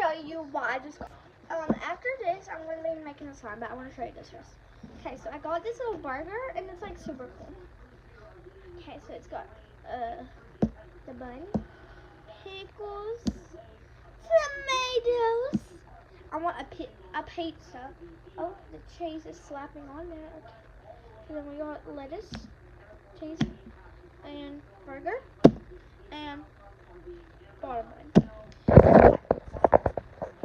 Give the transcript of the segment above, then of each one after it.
show you what I just got. After this, I'm going to be making a slime, but I want to show you this first. Okay, so I got this little burger, and it's like super cool. Okay, so it's got the bun, pickles, tomatoes. I want a pizza. Oh, the cheese is slapping on there. Okay. And then we got lettuce, cheese, and burger, and butter bun.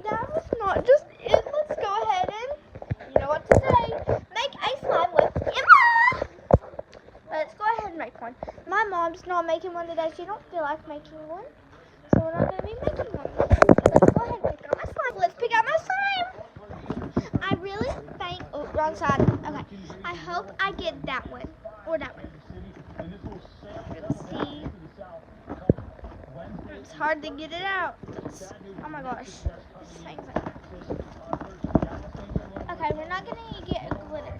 That was not just it. Let's go ahead and, you know what to say, make a slime with Emma. Let's go ahead and make one. My mom's not making one today. She don't feel like making one, so we're not going to be making one. Let's go ahead and pick out my slime. Let's pick out my slime. I really think, oh, wrong side. Okay, I hope I get that one, or that one. Let's see. It's hard to get it out. Oh my gosh. This thing's like... Okay, we're not going to get a glitter.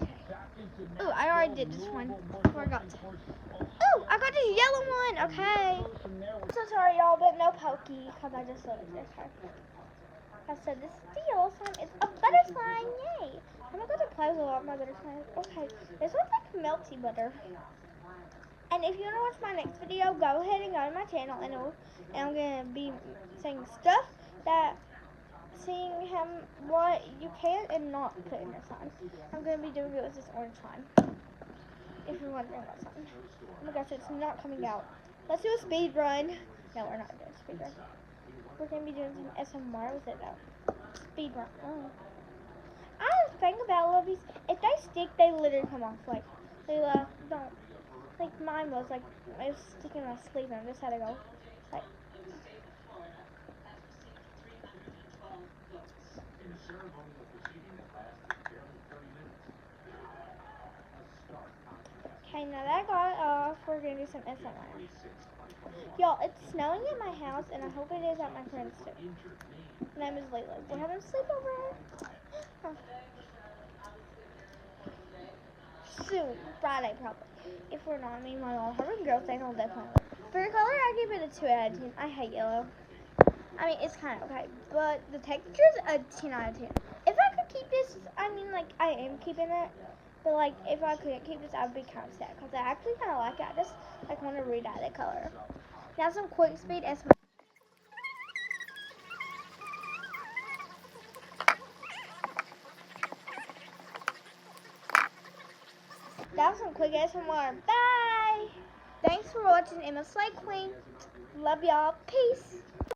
Ooh, I already did this one. Forgot to. Ooh, I got this yellow one. Okay. I'm so sorry, y'all, but no pokey, because I just said it this time. I said this steel slime is a butter slime. Yay. I'm not going to play with a lot of my butter slime. Okay, this one's like melty butter. And if you want to watch my next video, go ahead and go to my channel, and I'm going to be saying stuff that, seeing what you can and not put in your slime. I'm going to be doing it with this orange slime. If you're wondering about something. Oh my gosh, it's not coming out. Let's do a speed run. No, we're not doing a speed run. We're going to be doing some SMR with it though. Speed run. Oh. I think about all of these. If they stick, they literally come off. Like, they don't. Like mine was like, I was sticking my sleeve and I just had to go. Like. Okay, now that I got it off, we're going to do some SMR. Y'all, it's snowing at my house, and I hope it is at my friend's too. My name is Layla. We're having a sleepover. Huh. Soon, Friday probably. If we're not, me and my mom, her girls staying all day playing. For color, I give it a 2 out of 10. I hate yellow. I mean, it's kind of okay, but the texture is a 10 out of 10. If I could keep this, I mean, like, I am keeping it. But, like, if I couldn't keep this, I would be kind of sad. Because I actually kind of like it. I just, like, want to re-dye the color. Now some quick speed SMR. That was some quick SMR. Bye! Thanks for watching Emma Slay Queen. Love y'all. Peace.